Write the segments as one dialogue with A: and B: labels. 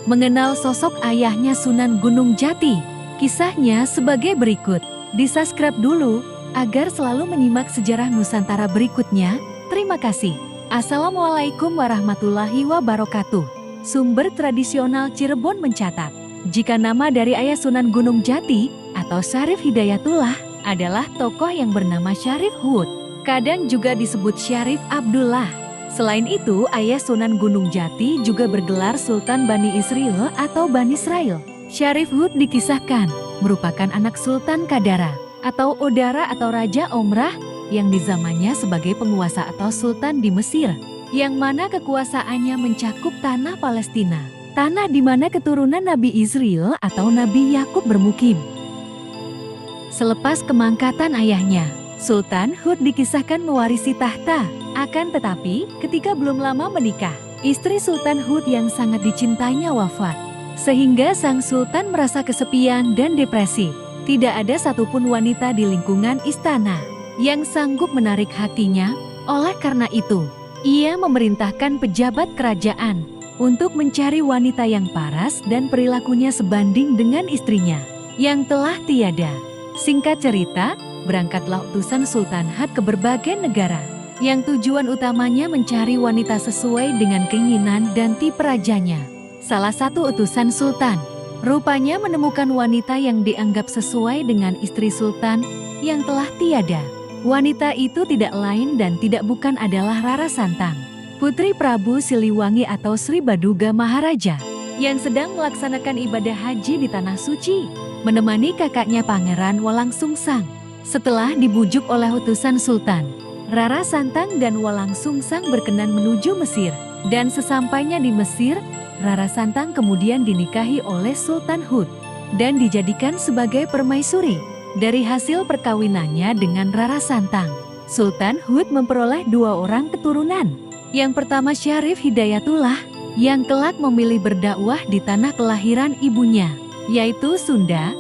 A: mengenal sosok ayahnya Sunan Gunung Jati. Kisahnya sebagai berikut. Di-subscribe dulu agar selalu menyimak sejarah Nusantara berikutnya. Terima kasih. Assalamualaikum warahmatullahi wabarakatuh. Sumber tradisional Cirebon mencatat, jika nama dari ayah Sunan Gunung Jati atau Syarif Hidayatullah adalah tokoh yang bernama Syarif Hud. Kadang juga disebut Syarif Abdullah. Selain itu, ayah Sunan Gunung Jati juga bergelar Sultan Bani Israil atau Bani Israil. Syarif Hud dikisahkan merupakan anak Sultan Kadara atau Odara atau Raja Omrah yang di zamannya sebagai penguasa atau Sultan di Mesir, yang mana kekuasaannya mencakup tanah Palestina, tanah di mana keturunan Nabi Israil atau Nabi Yakub bermukim. Selepas kemangkatan ayahnya, Sultan Hud dikisahkan mewarisi tahta. Akan tetapi, ketika belum lama menikah, istri Sultan Hud yang sangat dicintainya wafat. Sehingga sang Sultan merasa kesepian dan depresi. Tidak ada satupun wanita di lingkungan istana yang sanggup menarik hatinya. Oleh karena itu, ia memerintahkan pejabat kerajaan untuk mencari wanita yang paras dan perilakunya sebanding dengan istrinya yang telah tiada. Singkat cerita, berangkatlah utusan Sultan Hud ke berbagai negara, yang tujuan utamanya mencari wanita sesuai dengan keinginan dan tipe rajanya. Salah satu utusan Sultan, rupanya menemukan wanita yang dianggap sesuai dengan istri Sultan yang telah tiada. Wanita itu tidak lain dan tidak bukan adalah Rara Santang, putri Prabu Siliwangi atau Sri Baduga Maharaja, yang sedang melaksanakan ibadah haji di Tanah Suci, menemani kakaknya Pangeran Walangsungsang. Setelah dibujuk oleh utusan Sultan, Rara Santang dan Walangsungsang berkenan menuju Mesir, dan sesampainya di Mesir, Rara Santang kemudian dinikahi oleh Sultan Hud dan dijadikan sebagai permaisuri. Dari hasil perkawinannya dengan Rara Santang, Sultan Hud memperoleh 2 orang keturunan. Yang pertama Syarif Hidayatullah, yang kelak memilih berdakwah di tanah kelahiran ibunya, yaitu Sunda.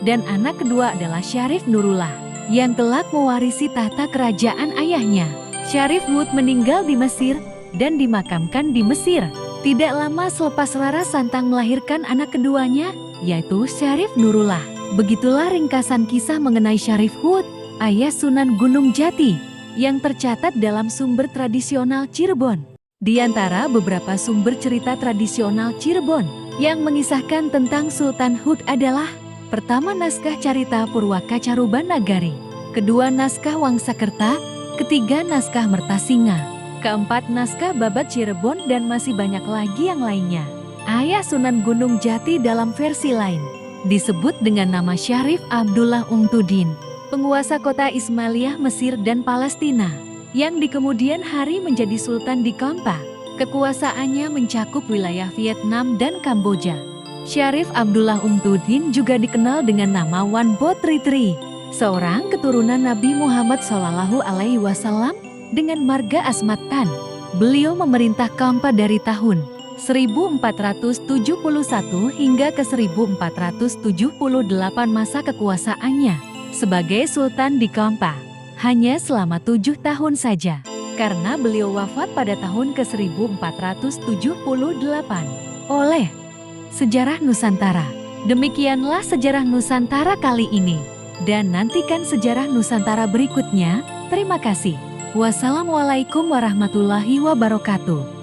A: Dan anak kedua adalah Syarif Nurullah, yang kelak mewarisi tahta kerajaan ayahnya. Syarif Hud meninggal di Mesir dan dimakamkan di Mesir. Tidak lama selepas Rara Santang melahirkan anak keduanya, yaitu Syarif Nurullah. Begitulah ringkasan kisah mengenai Syarif Hud, ayah Sunan Gunung Jati, yang tercatat dalam sumber tradisional Cirebon. Di antara beberapa sumber cerita tradisional Cirebon yang mengisahkan tentang Sultan Hud adalah: pertama, naskah Carita Purwaka Caruban Nagari; kedua, naskah Wangsakerta; ketiga, naskah Mertasinga; keempat, naskah Babat Cirebon, dan masih banyak lagi yang lainnya. Ayah Sunan Gunung Jati dalam versi lain disebut dengan nama Syarif Abdullah Ungtudin, penguasa kota Ismailiyah Mesir dan Palestina, yang di kemudian hari menjadi sultan di Kampa. Kekuasaannya mencakup wilayah Vietnam dan Kamboja. Syarif Abdullah Ungtudin juga dikenal dengan nama Wan Bo Tri Tri, seorang keturunan Nabi Muhammad SAW dengan marga Asmat Tan. Beliau memerintah Kampa dari tahun 1471 hingga ke 1478 masa kekuasaannya sebagai sultan di Kampa. Hanya selama 7 tahun saja, karena beliau wafat pada tahun ke 1478. Oleh Sejarah Nusantara. Demikianlah sejarah Nusantara kali ini, dan nantikan sejarah Nusantara berikutnya. Terima kasih. Wassalamualaikum warahmatullahi wabarakatuh.